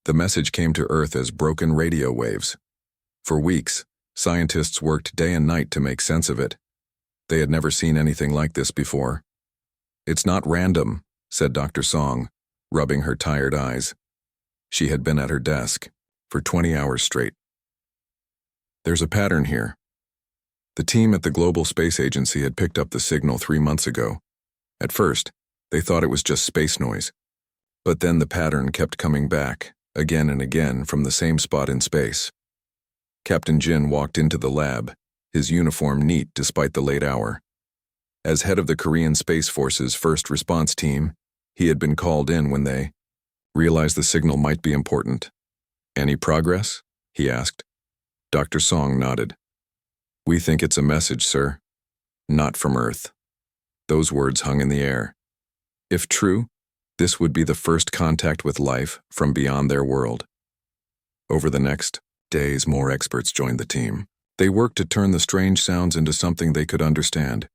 The message came to Earth as broken radio waves. For weeks, scientists worked day and night to make sense of it. They had never seen anything like this before. "It's not random," said Dr. Song, rubbing her tired eyes. She had been at her desk for 20 hours straight. "There's a pattern here." The team at the Global Space Agency had picked up the signal 3 months ago. At first, they thought it was just space noise. But then the pattern kept coming back, again and again, from the same spot in space. Captain Jin walked into the lab, his uniform neat despite the late hour. As head of the Korean Space Force's first response team, he had been called in when they realized the signal might be important. "Any progress?" he asked. Dr. Song nodded. "We think it's a message, sir. Not from Earth." Those words hung in the air. If true, this would be the first contact with life from beyond their world. Over the next days, more experts joined the team. They worked to turn the strange sounds into something they could understand.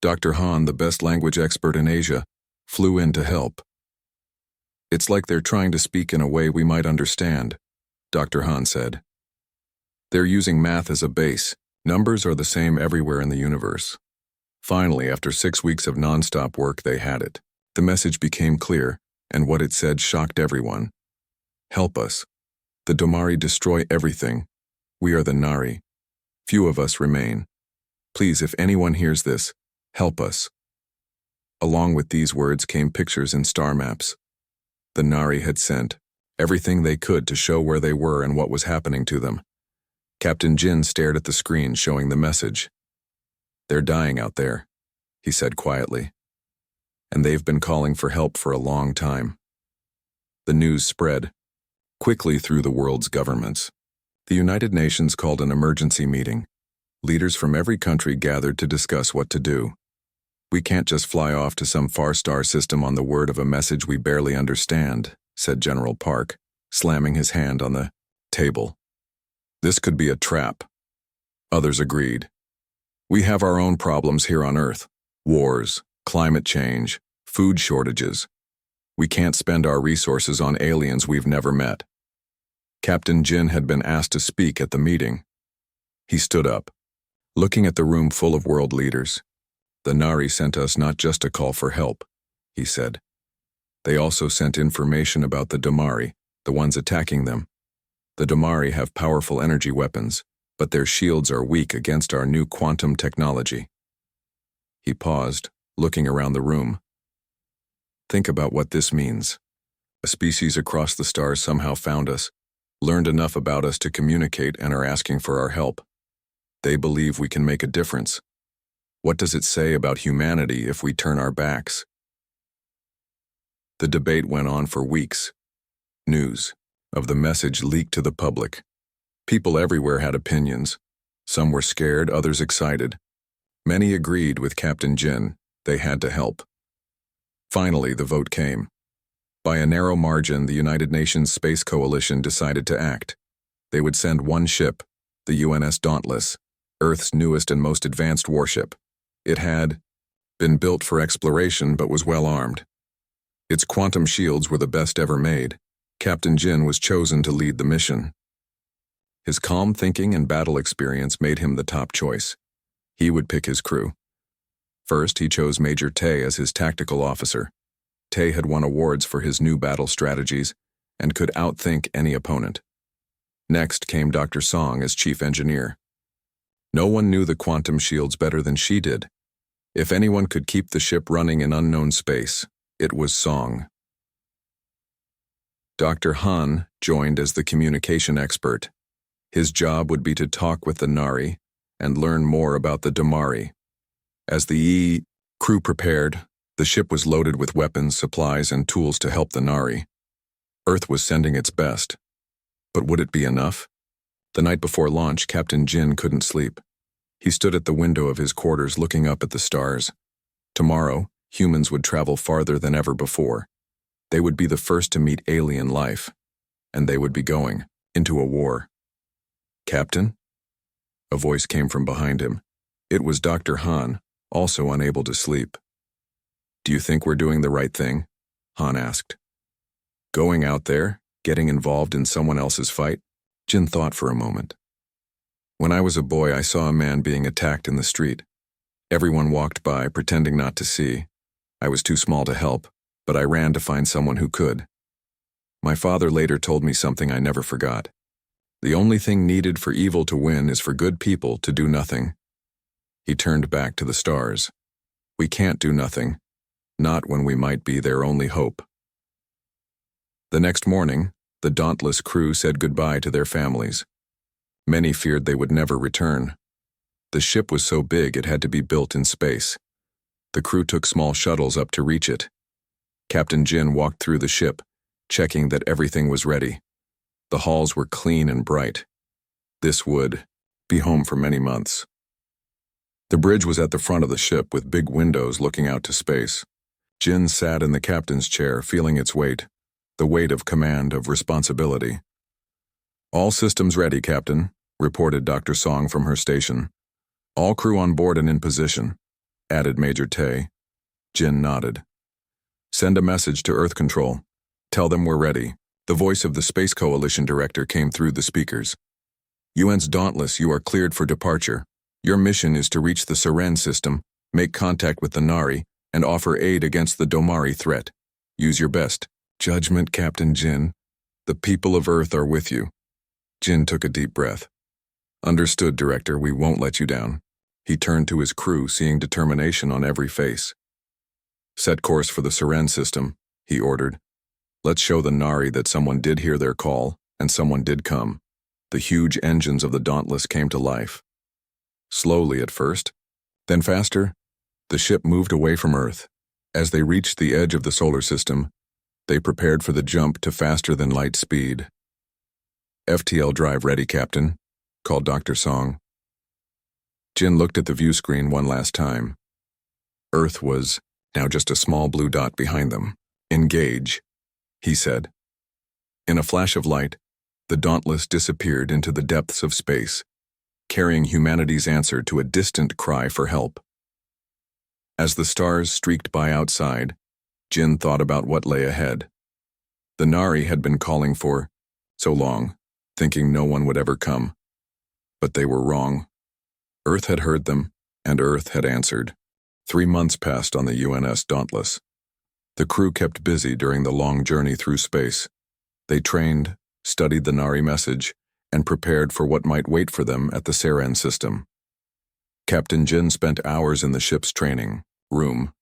Dr. Han, the best language expert in Asia, flew in to help. "It's like they're trying to speak in a way we might understand," Dr. Han said. "They're using math as a base. Numbers are the same everywhere in the universe." Finally, after 6 weeks of nonstop work, they had it. The message became clear, and what it said shocked everyone. "Help us. The Domari destroy everything. We are the Nari. Few of us remain. Please, if anyone hears this, help us." Along with these words came pictures and star maps. The Nari had sent everything they could to show where they were and what was happening to them. Captain Jin stared at the screen showing the message. "They're dying out there," he said quietly. "And they've been calling for help for a long time." The news spread quickly through the world's governments. The United Nations called an emergency meeting. Leaders from every country gathered to discuss what to do. "We can't just fly off to some far star system on the word of a message we barely understand," said General Park, slamming his hand on the table. "This could be a trap." Others agreed. "We have our own problems here on Earth. Wars, climate change, food shortages. We can't spend our resources on aliens we've never met." Captain Jin had been asked to speak at the meeting. He stood up, looking at the room full of world leaders. "The Nari sent us not just a call for help," he said. "They also sent information about the Domari, the ones attacking them. The Domari have powerful energy weapons, but their shields are weak against our new quantum technology." He paused, looking around the room. "Think about what this means. A species across the stars somehow found us, learned enough about us to communicate, and are asking for our help. They believe we can make a difference. What does it say about humanity if we turn our backs?" The debate went on for weeks. News of the message leaked to the public. People everywhere had opinions. Some were scared, others excited. Many agreed with Captain Jin. They had to help. Finally, the vote came. By a narrow margin, the United Nations Space Coalition decided to act. They would send one ship, the UNS Dauntless, Earth's newest and most advanced warship. It had been built for exploration but was well armed. Its quantum shields were the best ever made. Captain Jin was chosen to lead the mission. His calm thinking and battle experience made him the top choice. He would pick his crew. First, he chose Major Tae as his tactical officer. Tae had won awards for his new battle strategies and could outthink any opponent. Next came Dr. Song as chief engineer. No one knew the quantum shields better than she did. If anyone could keep the ship running in unknown space, it was Song. Dr. Han joined as the communication expert. His job would be to talk with the Nari and learn more about the Domari. As the crew prepared, the ship was loaded with weapons, supplies, and tools to help the Nari. Earth was sending its best. But would it be enough? The night before launch, Captain Jin couldn't sleep. He stood at the window of his quarters looking up at the stars. Tomorrow, humans would travel farther than ever before. They would be the first to meet alien life, and they would be going into a war. "Captain?" A voice came from behind him. It was Dr. Han, also unable to sleep. "Do you think we're doing the right thing?" Han asked. "Going out there, Getting involved in someone else's fight? Jin thought for a moment. When I was a boy, I saw a man being attacked in the street. Everyone walked by, pretending not to see. I was too small to help, but I ran to find someone who could. My father later told me something I never forgot. The only thing needed for evil to win is for good people to do nothing. He turned back to the stars. We can't do nothing, not when we might be their only hope. The next morning, the dauntless crew said goodbye to their families. Many feared they would never return. The ship was so big it had to be built in space. The crew took small shuttles up to reach it. Captain Jin walked through the ship, checking that everything was ready. The halls were clean and bright. This would be home for many months. The bridge was at the front of the ship with big windows looking out to space. Jin sat in the captain's chair, feeling its weight, the weight of command, of responsibility. All systems ready, Captain, reported Dr. Song from her station. All crew on board and in position, added Major Tay. Jin nodded. Send a message to Earth Control. Tell them we're ready. The voice of the Space Coalition director came through the speakers. UN's Dauntless, you are cleared for departure. Your mission is to reach the Seren system, make contact with the Nari, and offer aid against the Domari threat. Use your best judgment, Captain Jin. The people of Earth are with you. Jin took a deep breath. Understood, Director, we won't let you down. He turned to his crew, seeing determination on every face. Set course for the Seren system, he ordered. Let's show the Nari that someone did hear their call, and someone did come. The huge engines of the Dauntless came to life. Slowly at first, then faster, the ship moved away from Earth. As they reached the edge of the solar system, they prepared for the jump to faster-than-light speed. FTL drive ready, Captain, called Dr. Song. Jin looked at the view screen one last time. Earth was now just a small blue dot behind them. Engage, he said. In a flash of light, the Dauntless disappeared into the depths of space, carrying humanity's answer to a distant cry for help. As the stars streaked by outside, Jin thought about what lay ahead. The Nari had been calling for so long, thinking no one would ever come. But they were wrong. Earth had heard them, and Earth had answered. 3 months passed on the UNS Dauntless. The crew kept busy during the long journey through space. They trained, studied the Nari message, and prepared for what might wait for them at the Seren system. Captain Jin spent hours in the ship's training room.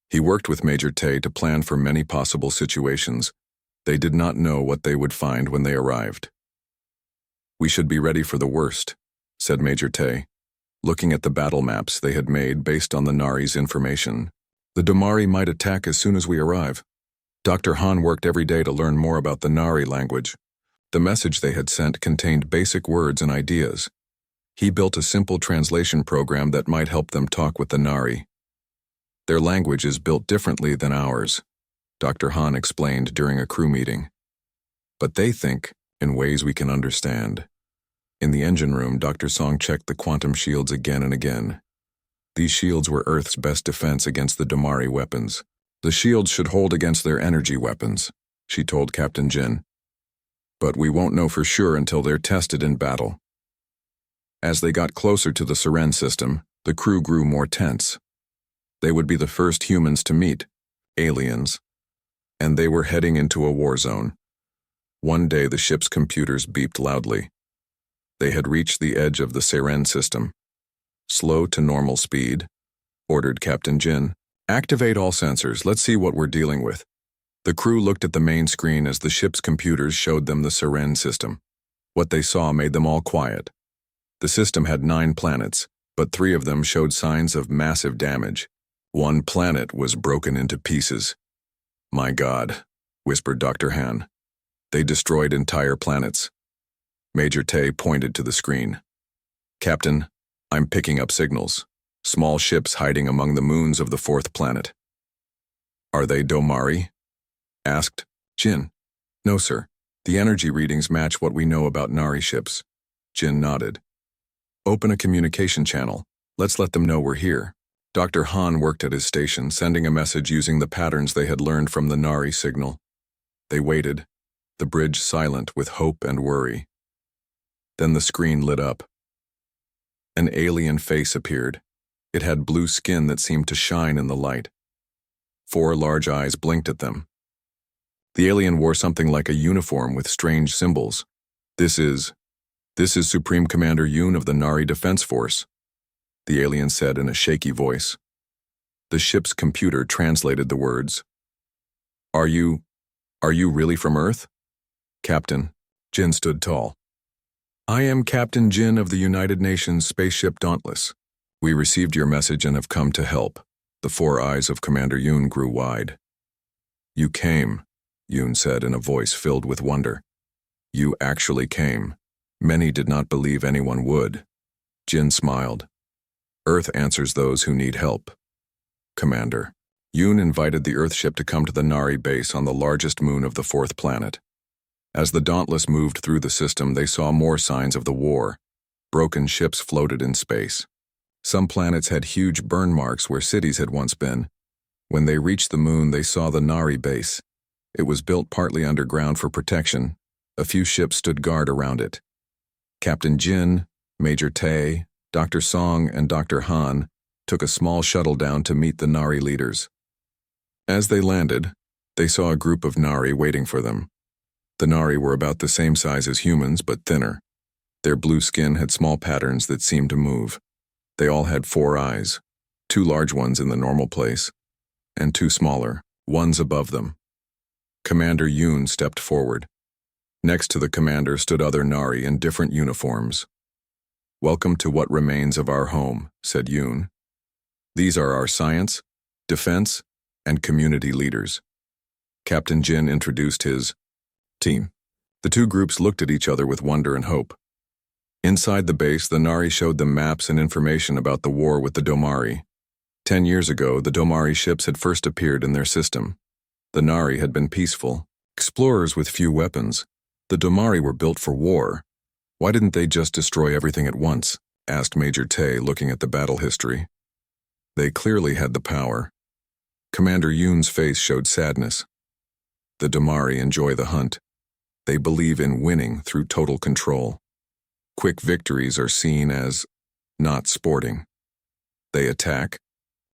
He worked with Major Tay to plan for many possible situations. They did not know what they would find when they arrived. We should be ready for the worst, said Major Tay, looking at the battle maps they had made based on the Nari's information. The Domari might attack as soon as we arrive. Dr. Han worked every day to learn more about the Nari language. The message they had sent contained basic words and ideas. He built a simple translation program that might help them talk with the Nari. Their language is built differently than ours, Dr. Han explained during a crew meeting. But they think in ways we can understand. In the engine room, Dr. Song checked the quantum shields again and again. These shields were Earth's best defense against the Domari weapons. The shields should hold against their energy weapons, she told Captain Jin. But we won't know for sure until they're tested in battle. As they got closer to the Seren system, the crew grew more tense. They would be the first humans to meet, aliens, and they were heading into a war zone. One day the ship's computers beeped loudly. They had reached the edge of the Seren system. Slow to normal speed, ordered Captain Jin. Activate all sensors, let's see what we're dealing with. The crew looked at the main screen as the ship's computers showed them the Seren system. What they saw made them all quiet. The system had 9 planets, but 3 of them showed signs of massive damage. One planet was broken into pieces. My God, whispered Dr. Han. They destroyed entire planets. Major Tay pointed to the screen. Captain, I'm picking up signals. Small ships hiding among the moons of the 4th planet. Are they Domari? Asked Jin. No, sir. The energy readings match what we know about Nari ships. Jin nodded. Open a communication channel. Let's let them know we're here. Dr. Han worked at his station, sending a message using the patterns they had learned from the Nari signal. They waited. the bridge silent with hope and worry. Then the screen lit up. An alien face appeared. It had blue skin that seemed to shine in the light. 4 large eyes blinked at them. The alien wore something like a uniform with strange symbols. This is Supreme Commander Yoon of the Nari Defense Force, the alien said in a shaky voice. The ship's computer translated the words. Are you really from Earth? Captain, Jin stood tall. I am Captain Jin of the United Nations spaceship Dauntless. We received your message and have come to help. The 4 eyes of Commander Yoon grew wide. You came, Yoon said in a voice filled with wonder. You actually came. Many did not believe anyone would. Jin smiled. Earth answers those who need help. Commander. Yoon invited the Earthship to come to the Nari base on the largest moon of the 4th planet. As the Dauntless moved through the system, they saw more signs of the war. Broken ships floated in space. Some planets had huge burn marks where cities had once been. When they reached the moon, they saw the Nari base. It was built partly underground for protection. A few ships stood guard around it. Captain Jin, Major Tae, Dr. Song, and Dr. Han took a small shuttle down to meet the Nari leaders. As they landed, they saw a group of Nari waiting for them. The Nari were about the same size as humans, but thinner. Their blue skin had small patterns that seemed to move. They all had 4 eyes, 2 large ones in the normal place, and 2 smaller, ones above them. Commander Yoon stepped forward. Next to the commander stood other Nari in different uniforms. Welcome to what remains of our home, said Yoon. These are our science, defense, and community leaders. Captain Jin introduced his team. The 2 groups looked at each other with wonder and hope. Inside the base, the Nari showed them maps and information about the war with the Domari. 10 years ago, the Domari ships had first appeared in their system. The Nari had been peaceful, explorers with few weapons. The Domari were built for war. Why didn't they just destroy everything at once? Asked Major Tae, looking at the battle history. They clearly had the power. Commander Yoon's face showed sadness. The Domari enjoy the hunt. They believe in winning through total control. Quick victories are seen as not sporting. They attack,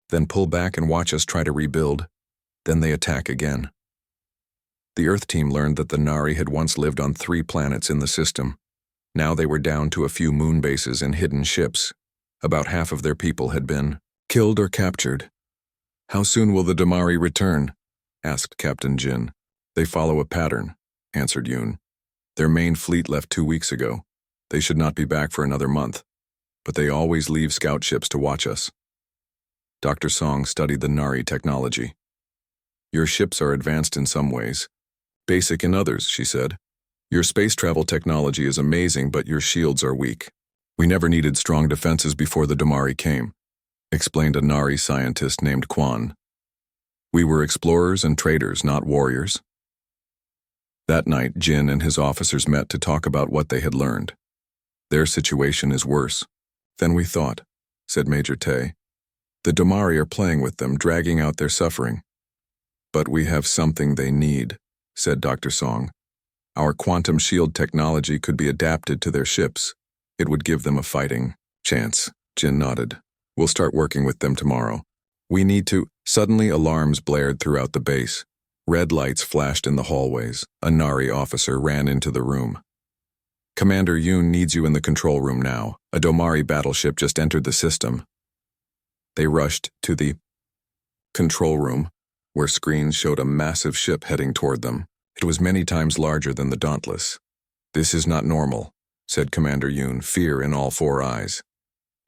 then pull back and watch us try to rebuild. Then they attack again. The Earth team learned that the Nari had once lived on 3 planets in the system. Now they were down to a few moon bases and hidden ships. About half of their people had been killed or captured. How soon will the Domari return? Asked Captain Jin. They follow a pattern, answered Yoon. Their main fleet left 2 weeks ago. They should not be back for another month, but they always leave scout ships to watch us. Dr. Song studied the Nari technology. Your ships are advanced in some ways, basic in others, she said. Your space travel technology is amazing, but your shields are weak. We never needed strong defenses before the Domari came, explained a Nari scientist named Kwan. We were explorers and traders, not warriors. That night, Jin and his officers met to talk about what they had learned. Their situation is worse than we thought, said Major Tae. The Domari are playing with them, dragging out their suffering. But we have something they need, said Dr. Song. Our quantum shield technology could be adapted to their ships. It would give them a fighting chance. Jin nodded. We'll start working with them tomorrow. We need to. Suddenly alarms blared throughout the base. Red lights flashed in the hallways. A Nari officer ran into the room. Commander Yoon needs you in the control room now. A Domari battleship just entered the system. They rushed to the control room, where screens showed a massive ship heading toward them. It was many times larger than the Dauntless. This is not normal, said Commander Yoon, fear in all 4 eyes.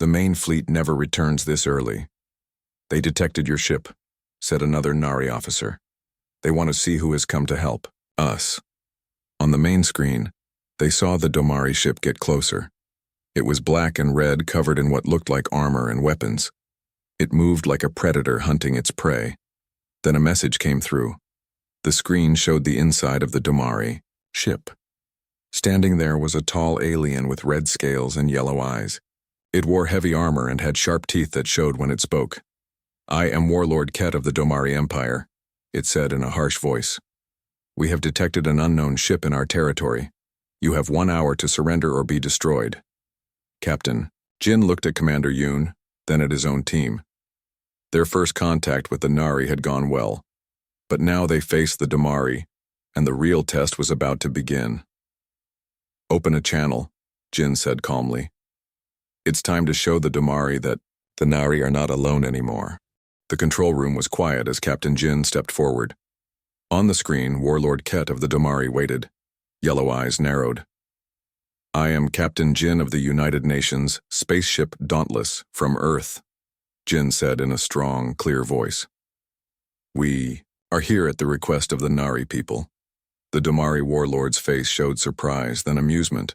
The main fleet never returns this early. They detected your ship, said another Nari officer. They want to see who has come to help us. On the main screen, they saw the Domari ship get closer. It was black and red, covered in what looked like armor and weapons. It moved like a predator hunting its prey. Then a message came through. The screen showed the inside of the Domari ship. Standing there was a tall alien with red scales and yellow eyes. It wore heavy armor and had sharp teeth that showed when it spoke. I am Warlord Ket of the Domari Empire, it said in a harsh voice. We have detected an unknown ship in our territory. You have 1 hour to surrender or be destroyed. Captain. Jin looked at Commander Yoon, then at his own team. Their first contact with the Nari had gone well, but now they faced the Damari, and the real test was about to begin. Open a channel, Jin said calmly. It's time to show the Damari that the Nari are not alone anymore. The control room was quiet as Captain Jin stepped forward. On the screen, Warlord Ket of the Damari waited. Yellow eyes narrowed. I am Captain Jin of the United Nations spaceship Dauntless from Earth, Jin said in a strong, clear voice. We are here at the request of the Nari people. The Damari warlord's face showed surprise, then amusement.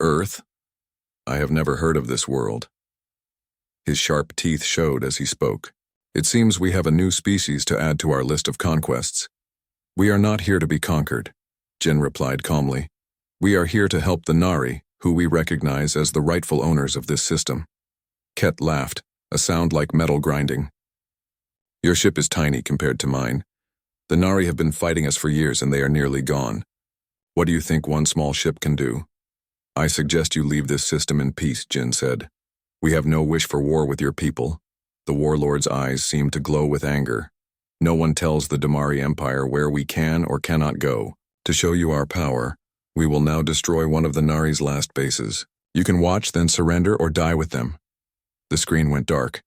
Earth? I have never heard of this world. His sharp teeth showed as he spoke. It seems we have a new species to add to our list of conquests. We are not here to be conquered, Jin replied calmly. We are here to help the Nari, who we recognize as the rightful owners of this system. Ket laughed, a sound like metal grinding. Your ship is tiny compared to mine. The Nari have been fighting us for years and they are nearly gone. What do you think one small ship can do? I suggest you leave this system in peace, Jin said. We have no wish for war with your people. The warlord's eyes seemed to glow with anger. No one tells the Damari Empire where we can or cannot go. To show you our power, we will now destroy one of the Nari's last bases. You can watch, then surrender or die with them. The screen went dark.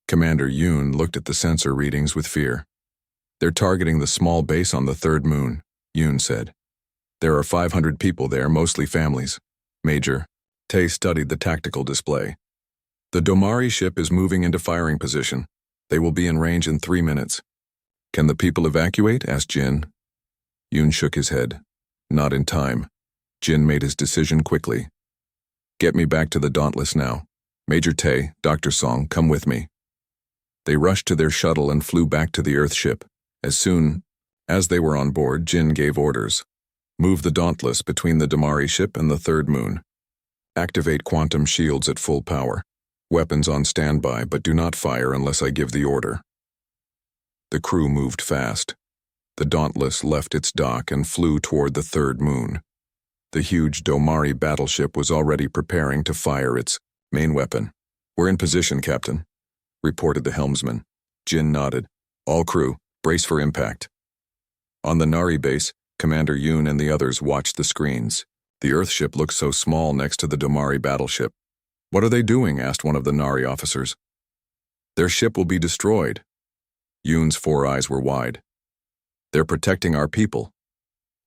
Commander Yoon looked at the sensor readings with fear. They're targeting the small base on the third moon, Yoon said. There are 500 people there, mostly families. Major, Tae studied the tactical display. The Damari ship is moving into firing position. They will be in range in 3 minutes. Can the people evacuate? Asked Jin. Yoon shook his head. Not in time. Jin made his decision quickly. Get me back to the Dauntless now. Major Tae, Dr. Song, come with me. They rushed to their shuttle and flew back to the Earthship. As soon as they were on board, Jin gave orders. Move the Dauntless between the Damari ship and the third moon. Activate quantum shields at full power. Weapons on standby, but do not fire unless I give the order. The crew moved fast. The Dauntless left its dock and flew toward the third moon. The huge Damari battleship was already preparing to fire its main weapon. We're in position, Captain, reported the helmsman. Jin nodded. All crew, brace for impact. On the Nari base, Commander Yoon and the others watched the screens. The Earthship looked so small next to the Damari battleship. What are they doing? Asked one of the Nari officers. Their ship will be destroyed. Yoon's 4 eyes were wide. They're protecting our people.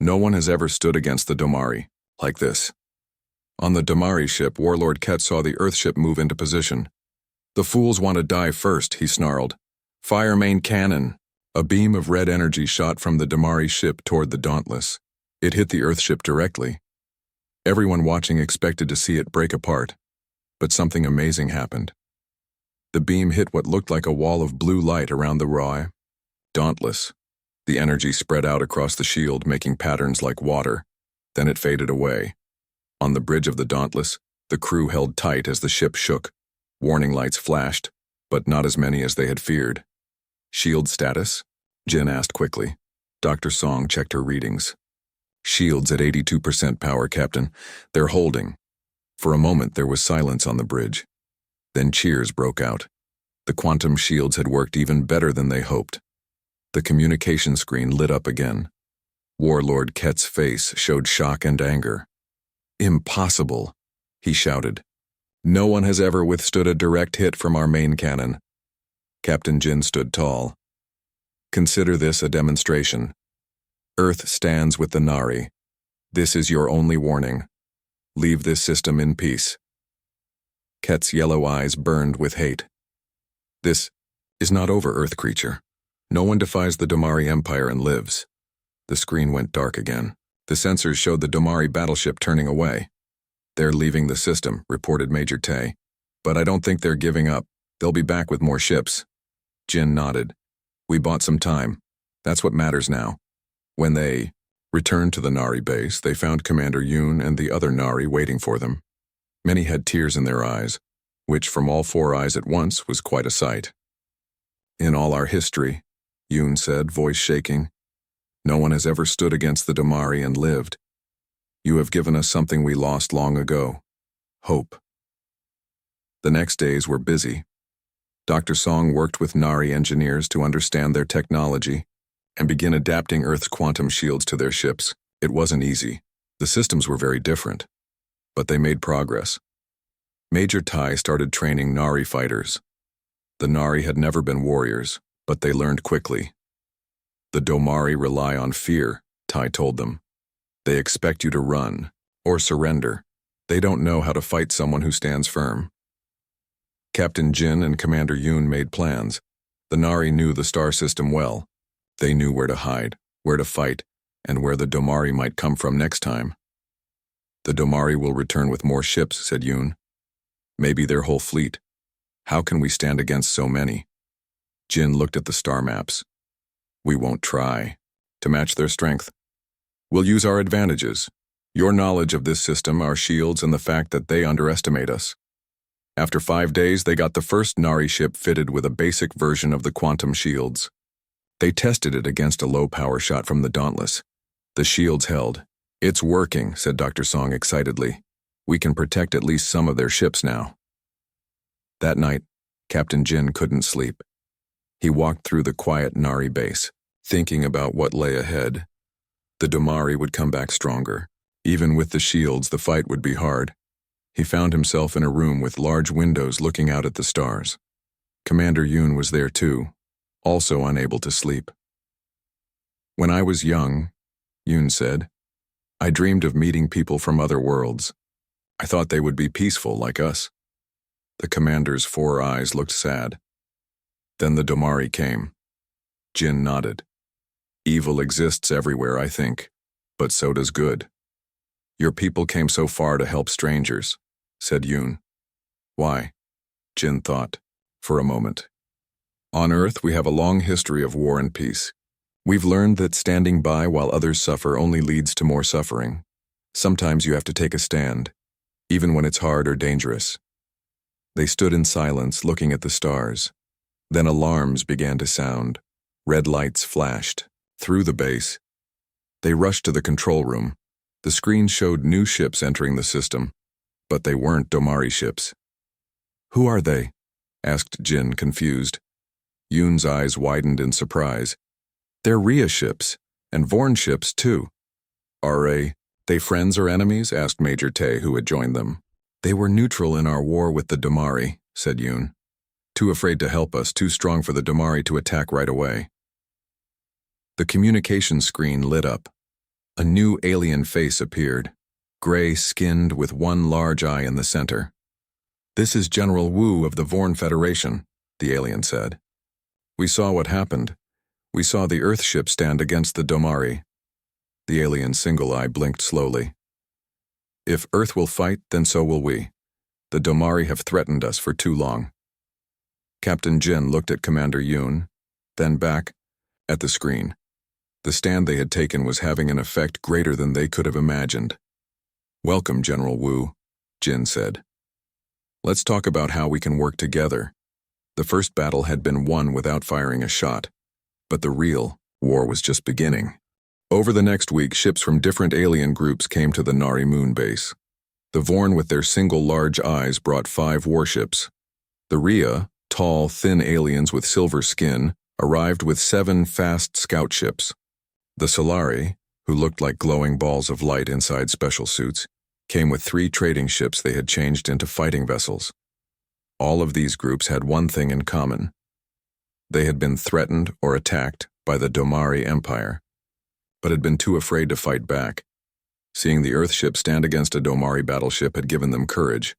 No one has ever stood against the Damari like this. On the Damari ship, Warlord Ket saw the Earthship move into position. The fools want to die first, he snarled. Fire main cannon. A beam of red energy shot from the Damari ship toward the Dauntless. It hit the Earthship directly. Everyone watching expected to see it break apart. But something amazing happened. The beam hit what looked like a wall of blue light around the raw Dauntless. The energy spread out across the shield, making patterns like water. Then it faded away. On the bridge of the Dauntless, the crew held tight as the ship shook. Warning lights flashed, but not as many as they had feared. Shield status? Jin asked quickly. Dr. Song checked her readings. Shields at 82% power, Captain. They're holding. For a moment there was silence on the bridge. Then cheers broke out. The quantum shields had worked even better than they hoped. The communication screen lit up again. Warlord Ket's face showed shock and anger. Impossible, he shouted. No one has ever withstood a direct hit from our main cannon. Captain Jin stood tall. Consider this a demonstration. Earth stands with the Nari. This is your only warning. Leave this system in peace. Ket's yellow eyes burned with hate. This is not over, Earth creature. No one defies the Damari Empire and lives. The screen went dark again. The sensors showed the Damari battleship turning away. They're leaving the system, reported Major Tae. But I don't think they're giving up. They'll be back with more ships. Jin nodded. We bought some time. That's what matters now. When they returned to the Nari base, they found Commander Yoon and the other Nari waiting for them. Many had tears in their eyes, which from all 4 eyes at once was quite a sight. In all our history, Yoon said, voice shaking, No one has ever stood against the Damari and lived. You have given us something we lost long ago. Hope. The next days were busy. Dr. Song worked with Nari engineers to understand their technology and begin adapting Earth's quantum shields to their ships. It wasn't easy. The systems were very different, but they made progress. Major Tai started training Nari fighters. The Nari had never been warriors, but they learned quickly. The Domari rely on fear, Tai told them. They expect you to run or surrender. They don't know how to fight someone who stands firm. Captain Jin and Commander Yoon made plans. The Nari knew the star system well. They knew where to hide, where to fight, and where the Domari might come from next time. The Domari will return with more ships, said Yoon. Maybe their whole fleet. How can we stand against so many? Jin looked at the star maps. We won't try to match their strength. We'll use our advantages. Your knowledge of this system, our shields, and the fact that they underestimate us. After 5 days, they got the first Nari ship fitted with a basic version of the quantum shields. They tested it against a low-power shot from the Dauntless. The shields held. It's working, said Dr. Song excitedly. We can protect at least some of their ships now. That night, Captain Jin couldn't sleep. He walked through the quiet Nari base, thinking about what lay ahead. The Domari would come back stronger. Even with the shields, the fight would be hard. He found himself in a room with large windows looking out at the stars. Commander Yoon was there too, also unable to sleep. When I was young, Yoon said, I dreamed of meeting people from other worlds. I thought they would be peaceful like us. The commander's 4 eyes looked sad. Then the Domari came. Jin nodded. Evil exists everywhere, I think, but so does good. Your people came so far to help strangers, said Yoon. Why? Jin thought, for a moment. On Earth, we have a long history of war and peace. We've learned that standing by while others suffer only leads to more suffering. Sometimes you have to take a stand, even when it's hard or dangerous. They stood in silence, looking at the stars. Then alarms began to sound. Red lights flashed. Through the base. They rushed to the control room. The screen showed new ships entering the system, but they weren't Domari ships. Who are they? Asked Jin, confused. Yoon's eyes widened in surprise. They're Rhea ships, and Vorn ships too. Are they friends or enemies? Asked Major Tae, who had joined them. They were neutral in our war with the Domari, said Yoon. Too afraid to help us, too strong for the Domari to attack right away. The communication screen lit up. A new alien face appeared, gray-skinned with one large eye in the center. This is General Wu of the Vorn Federation, the alien said. We saw what happened. We saw the Earth ship stand against the Domari. The alien's single eye blinked slowly. If Earth will fight, then so will we. The Domari have threatened us for too long. Captain Jin looked at Commander Yoon, then back at the screen. The stand they had taken was having an effect greater than they could have imagined. Welcome, General Wu, Jin said. Let's talk about how we can work together. The first battle had been won without firing a shot, but the real war was just beginning. Over the next week, ships from different alien groups came to the Nari moon base. The Vorn with their single large eyes brought 5 warships. The Rhea, tall, thin aliens with silver skin, arrived with 7 fast scout ships. The Solari, who looked like glowing balls of light inside special suits, came with 3 trading ships they had changed into fighting vessels. All of these groups had one thing in common. They had been threatened or attacked by the Domari Empire, but had been too afraid to fight back. Seeing the Earth ship stand against a Domari battleship had given them courage.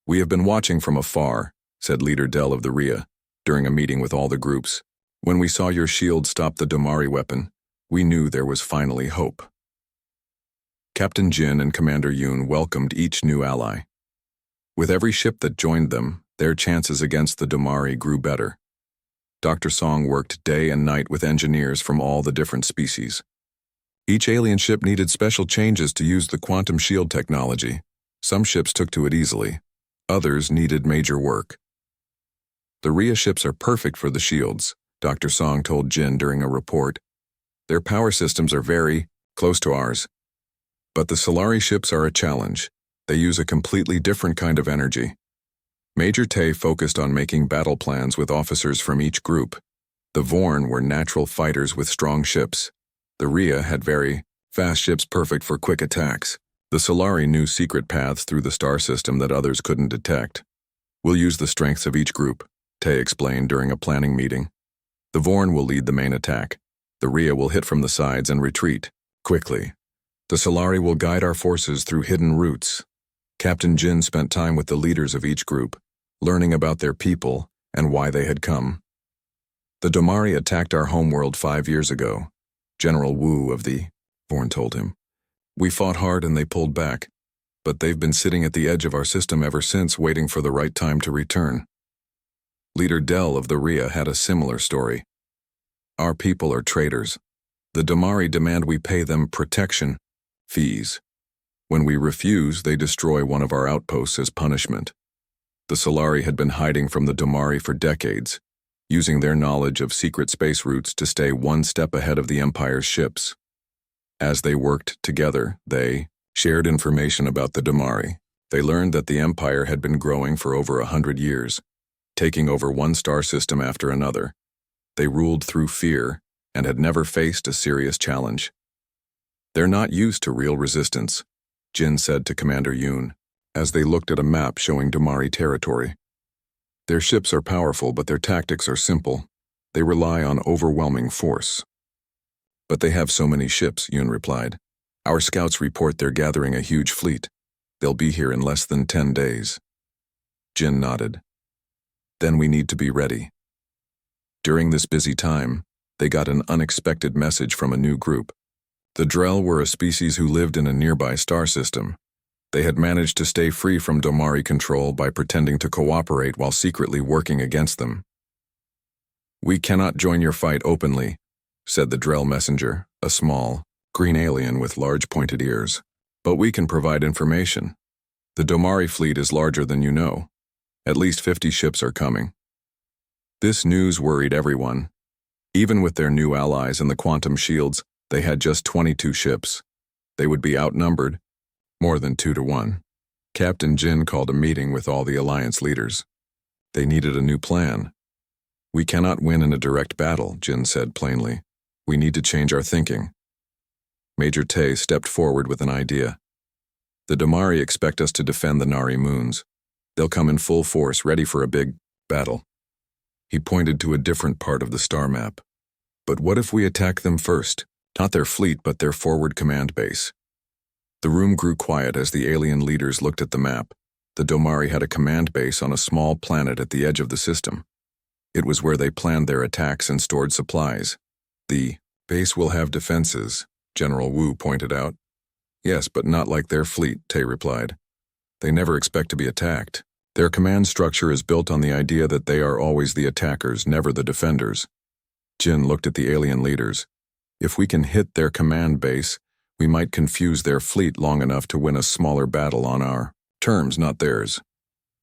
We have been watching from afar, said Leader Dell of the Rhea, during a meeting with all the groups. When we saw your shield stop the Domari weapon, we knew there was finally hope. Captain Jin and Commander Yoon welcomed each new ally. With every ship that joined them, their chances against the Domari grew better. Dr. Song worked day and night with engineers from all the different species. Each alien ship needed special changes to use the quantum shield technology. Some ships took to it easily. Others needed major work. The Rhea ships are perfect for the shields, Dr. Song told Jin during a report. Their power systems are very close to ours. But the Solari ships are a challenge. They use a completely different kind of energy. Major Tay focused on making battle plans with officers from each group. The Vorn were natural fighters with strong ships. The Rhea had very fast ships perfect for quick attacks. The Solari knew secret paths through the star system that others couldn't detect. We'll use the strengths of each group, Tay explained during a planning meeting. The Vorn will lead the main attack. The Rhea will hit from the sides and retreat quickly. The Solari will guide our forces through hidden routes. Captain Jin spent time with the leaders of each group, learning about their people and why they had come. The Domari attacked our homeworld 5 years ago, General Wu of the Vorn told him. We fought hard and they pulled back, but they've been sitting at the edge of our system ever since, waiting for the right time to return. Leader Dell of the Rhea had a similar story. Our people are traitors. The Domari demand we pay them protection fees. When we refuse, they destroy one of our outposts as punishment. The Solari had been hiding from the Domari for decades, using their knowledge of secret space routes to stay one step ahead of the Empire's ships. As they worked together, they shared information about the Domari. They learned that the Empire had been growing for over 100 years, taking over one star system after another. They ruled through fear and had never faced a serious challenge. They're not used to real resistance, Jin said to Commander Yoon, as they looked at a map showing Domari territory. Their ships are powerful, but their tactics are simple. They rely on overwhelming force. But they have so many ships, Yoon replied. Our scouts report they're gathering a huge fleet. They'll be here in less than 10 days. Jin nodded. Then we need to be ready. During this busy time, they got an unexpected message from a new group. The Drell were a species who lived in a nearby star system. They had managed to stay free from Domari control by pretending to cooperate while secretly working against them. We cannot join your fight openly, said the Drell messenger, a small, green alien with large pointed ears. But we can provide information. The Domari fleet is larger than you know. At least 50 ships are coming. This news worried everyone. Even with their new allies and the quantum shields, they had just 22 ships. They would be outnumbered, more than 2 to 1. Captain Jin called a meeting with all the alliance leaders. They needed a new plan. We cannot win in a direct battle, Jin said plainly. We need to change our thinking. Major Tay stepped forward with an idea. The Domari expect us to defend the Nari moons. They'll come in full force, ready for a big battle. He pointed to a different part of the star map. But what if we attack them first? Not their fleet, but their forward command base. The room grew quiet as the alien leaders looked at the map. The Domari had a command base on a small planet at the edge of the system. It was where they planned their attacks and stored supplies. The base will have defenses, General Wu pointed out. Yes, but not like their fleet, Tay replied. They never expect to be attacked. Their command structure is built on the idea that they are always the attackers, never the defenders. Jin looked at the alien leaders. If we can hit their command base, we might confuse their fleet long enough to win a smaller battle on our terms, not theirs.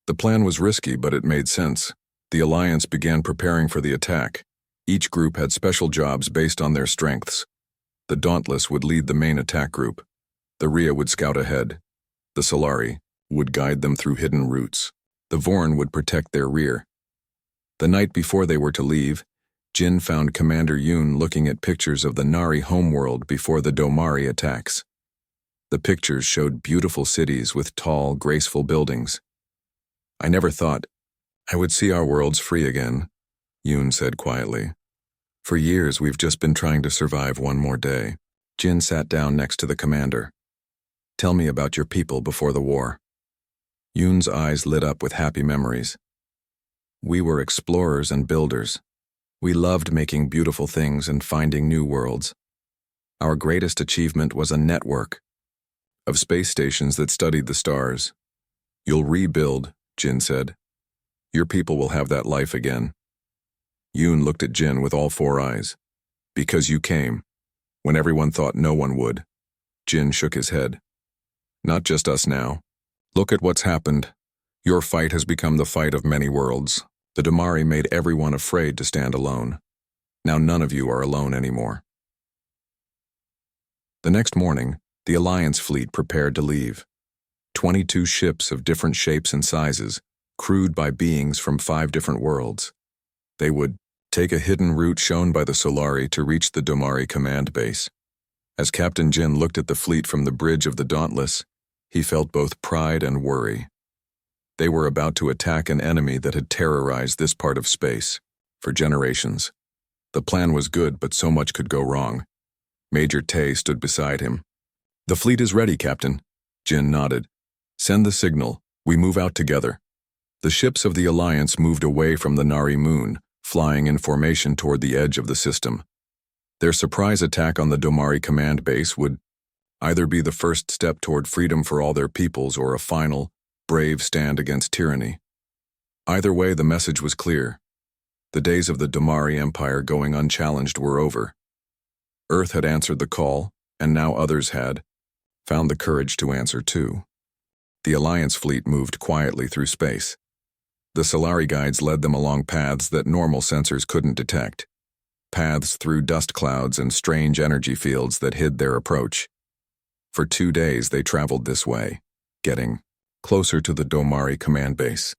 The plan was risky, but it made sense. The alliance began preparing for the attack. Each group had special jobs based on their strengths. The Dauntless would lead the main attack group. The Rhea would scout ahead. The Solari would guide them through hidden routes. The Vorn would protect their rear. The night before they were to leave, Jin found Commander Yoon looking at pictures of the Nari homeworld before the Domari attacks. The pictures showed beautiful cities with tall, graceful buildings. I never thought I would see our worlds free again, Yoon said quietly. For years, we've just been trying to survive one more day. Jin sat down next to the commander. Tell me about your people before the war. Yoon's eyes lit up with happy memories. We were explorers and builders. We loved making beautiful things and finding new worlds. Our greatest achievement was a network of space stations that studied the stars. You'll rebuild, Jin said. Your people will have that life again. Yoon looked at Jin with all 4 eyes. Because you came, when everyone thought no one would. Jin shook his head. Not just us now. Look at what's happened. Your fight has become the fight of many worlds. The Domari made everyone afraid to stand alone. Now none of you are alone anymore. The next morning, the Alliance fleet prepared to leave. 22 ships of different shapes and sizes, crewed by beings from 5 different worlds. They would take a hidden route shown by the Solari to reach the Domari command base. As Captain Jin looked at the fleet from the bridge of the Dauntless, he felt both pride and worry. They were about to attack an enemy that had terrorized this part of space for generations. The plan was good, but so much could go wrong. Major Tay stood beside him. "The fleet is ready, Captain." Jin nodded. "Send the signal. We move out together." The ships of the Alliance moved away from the Nari moon, flying in formation toward the edge of the system. Their surprise attack on the Domari command base would either be the first step toward freedom for all their peoples or a final, brave stand against tyranny. Either way, the message was clear. The days of the Domari Empire going unchallenged were over. Earth had answered the call, and now others had found the courage to answer too. The Alliance fleet moved quietly through space. The Solari guides led them along paths that normal sensors couldn't detect. Paths through dust clouds and strange energy fields that hid their approach. For 2 days they traveled this way, getting closer to the Domari command base.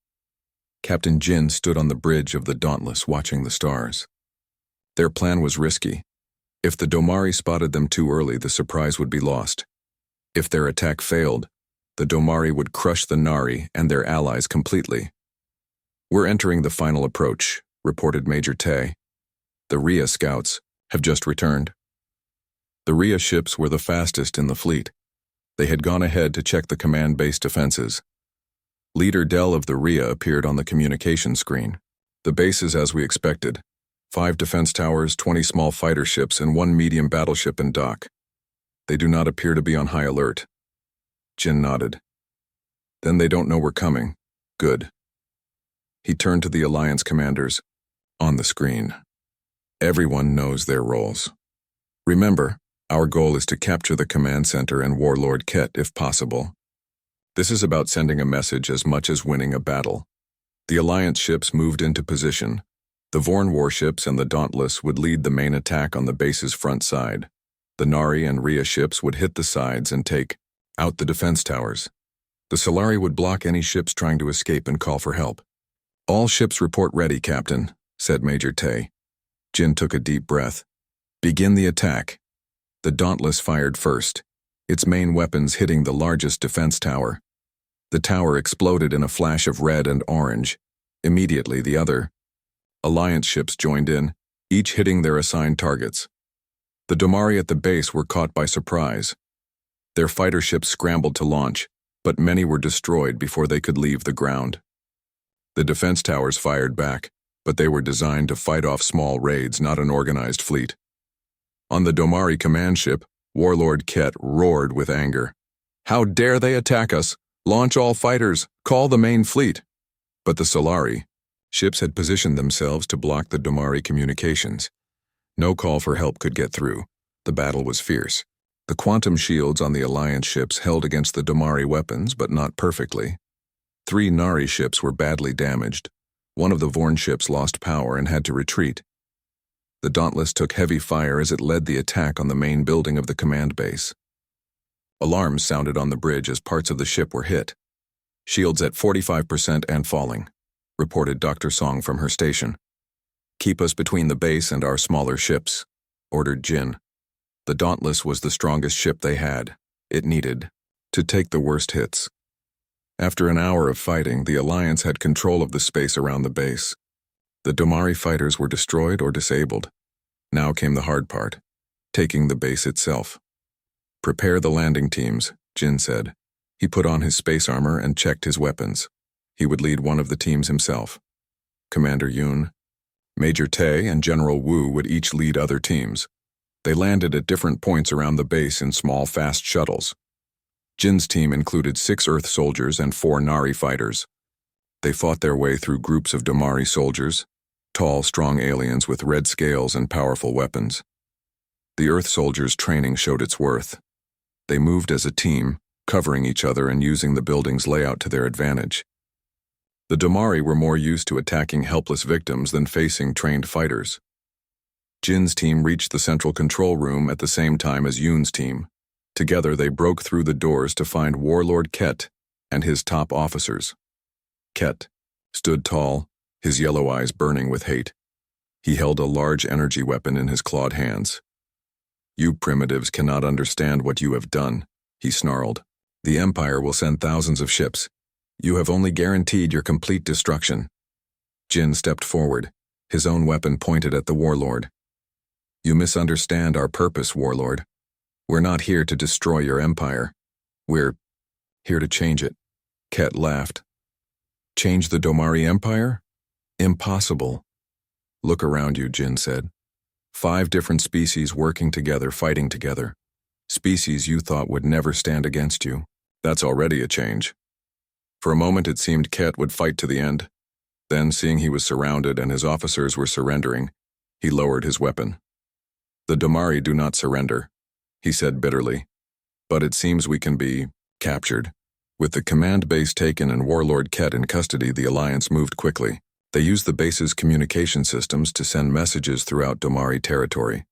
Captain Jin stood on the bridge of the Dauntless watching the stars. Their plan was risky. If the Domari spotted them too early, the surprise would be lost. If their attack failed, the Domari would crush the Nari and their allies completely. "We're entering the final approach," reported Major Tay. "The Rhea scouts have just returned." The Rhea ships were the fastest in the fleet. They had gone ahead to check the command base defenses. Leader Dell of the Rhea appeared on the communication screen. "The base is as we expected. 5 defense towers, 20 small fighter ships, and 1 medium battleship in dock. They do not appear to be on high alert." Jin nodded. "Then they don't know we're coming. Good." He turned to the Alliance commanders. On the screen. "Everyone knows their roles. Remember, our goal is to capture the command center and Warlord Ket if possible. This is about sending a message as much as winning a battle." The Alliance ships moved into position. The Vorn warships and the Dauntless would lead the main attack on the base's front side. The Nari and Rhea ships would hit the sides and take out the defense towers. The Solari would block any ships trying to escape and call for help. "All ships report ready, Captain," said Major Tay. Jin took a deep breath. "Begin the attack." The Dauntless fired first, its main weapons hitting the largest defense tower. The tower exploded in a flash of red and orange. Immediately, the other Alliance ships joined in, each hitting their assigned targets. The Domari at the base were caught by surprise. Their fighter ships scrambled to launch, but many were destroyed before they could leave the ground. The defense towers fired back, but they were designed to fight off small raids, not an organized fleet. On the Domari command ship, Warlord Ket roared with anger. "How dare they attack us? Launch all fighters! Call the main fleet!" But the Solari ships had positioned themselves to block the Domari communications. No call for help could get through. The battle was fierce. The quantum shields on the Alliance ships held against the Domari weapons, but not perfectly. 3 Nari ships were badly damaged. One of the Vorn ships lost power and had to retreat. The Dauntless took heavy fire as it led the attack on the main building of the command base. Alarms sounded on the bridge as parts of the ship were hit. "Shields at 45% and falling," reported Dr. Song from her station. "Keep us between the base and our smaller ships," ordered Jin. The Dauntless was the strongest ship they had. It needed to take the worst hits. After an hour of fighting, the Alliance had control of the space around the base. The Domari fighters were destroyed or disabled. Now came the hard part, taking the base itself. "Prepare the landing teams," Jin said. He put on his space armor and checked his weapons. He would lead one of the teams himself. Commander Yoon, Major Tay, and General Wu would each lead other teams. They landed at different points around the base in small, fast shuttles. Jin's team included 6 Earth soldiers and 4 Nari fighters. They fought their way through groups of Domari soldiers, tall, strong aliens with red scales and powerful weapons. The Earth soldiers' training showed its worth. They moved as a team, covering each other and using the building's layout to their advantage. The Domari were more used to attacking helpless victims than facing trained fighters. Jin's team reached the central control room at the same time as Yoon's team. Together they broke through the doors to find Warlord Ket and his top officers. Ket stood tall, his yellow eyes burning with hate. He held a large energy weapon in his clawed hands. "You primitives cannot understand what you have done," he snarled. "The Empire will send thousands of ships. You have only guaranteed your complete destruction." Jin stepped forward, his own weapon pointed at the warlord. "You misunderstand our purpose, warlord. We're not here to destroy your empire. We're here to change it." Ket laughed. "Change the Domari Empire? Impossible." "Look around you," Jin said. 5 different species working together, fighting together. Species you thought would never stand against you. That's already a change. For a moment it seemed Ket would fight to the end. Then, seeing he was surrounded and his officers were surrendering, he lowered his weapon. "The Domari do not surrender," he said bitterly. "But it seems we can be captured." With the command base taken and Warlord Ket in custody, the Alliance moved quickly. They used the base's communication systems to send messages throughout Domari territory.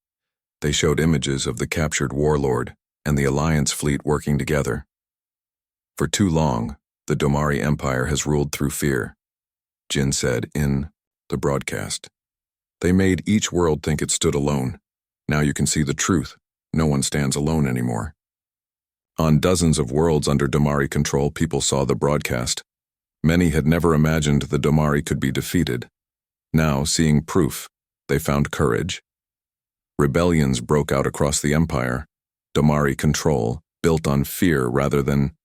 They showed images of the captured warlord and the Alliance fleet working together. "For too long, the Domari Empire has ruled through fear," Jin said in the broadcast. "They made each world think it stood alone. Now you can see the truth. No one stands alone anymore." On dozens of worlds under Domari control, people saw the broadcast. Many had never imagined the Domari could be defeated. Now, seeing proof, they found courage. Rebellions broke out across the Empire. Domari control, built on fear rather than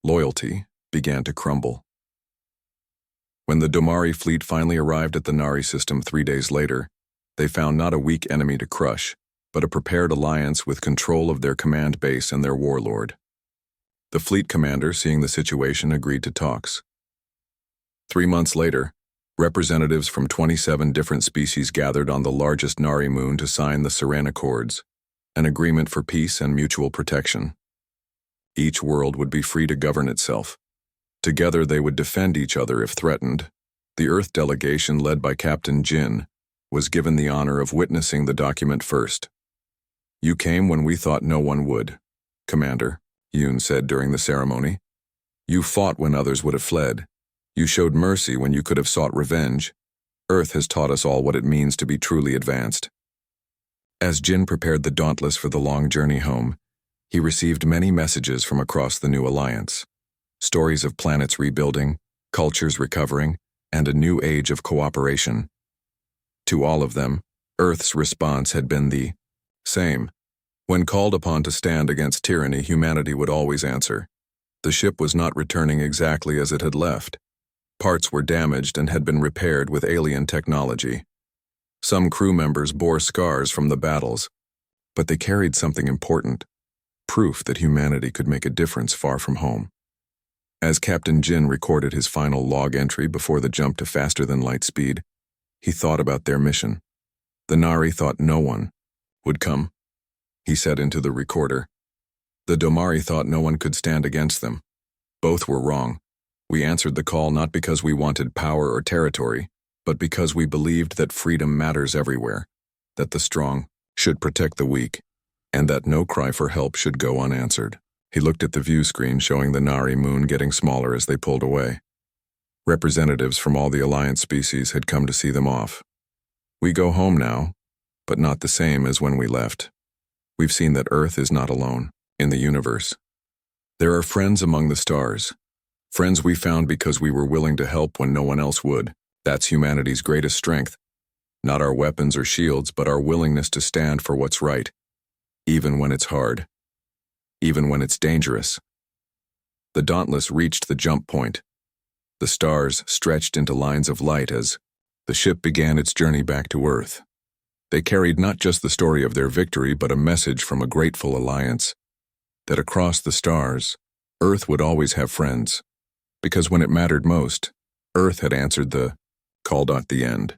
loyalty, began to crumble. When the Domari fleet finally arrived at the Nari system 3 days later, they found not a weak enemy to crush, but a prepared alliance with control of their command base and their warlord. The fleet commander, seeing the situation, agreed to talks. 3 months later, representatives from 27 different species gathered on the largest Nari moon to sign the Saran Accords, an agreement for peace and mutual protection. Each world would be free to govern itself. Together they would defend each other if threatened. The Earth delegation, led by Captain Jin, was given the honor of witnessing the document first. "You came when we thought no one would, Commander," Yoon said during the ceremony. "You fought when others would have fled. You showed mercy when you could have sought revenge. Earth has taught us all what it means to be truly advanced." As Jin prepared the Dauntless for the long journey home, he received many messages from across the new alliance. Stories of planets rebuilding, cultures recovering, and a new age of cooperation. To all of them, Earth's response had been the same. When called upon to stand against tyranny, humanity would always answer. The ship was not returning exactly as it had left. Parts were damaged and had been repaired with alien technology. Some crew members bore scars from the battles, but they carried something important, proof that humanity could make a difference far from home. As Captain Jin recorded his final log entry before the jump to faster-than-light speed, he thought about their mission. The Nari thought no one would come, he said into the recorder. The Domari thought no one could stand against them. Both were wrong. We answered the call not because we wanted power or territory, but because we believed that freedom matters everywhere, that the strong should protect the weak, and that no cry for help should go unanswered. He looked at the view screen showing the Nari moon getting smaller as they pulled away. Representatives from all the Alliance species had come to see them off. "We go home now, but not the same as when we left. We've seen that Earth is not alone in the universe. There are friends among the stars. Friends we found because we were willing to help when no one else would. That's humanity's greatest strength. Not our weapons or shields, but our willingness to stand for what's right, even when it's hard, even when it's dangerous." The Dauntless reached the jump point. The stars stretched into lines of light as the ship began its journey back to Earth. They carried not just the story of their victory, but a message from a grateful alliance, that across the stars, Earth would always have friends, because when it mattered most, Earth had answered the call. The end.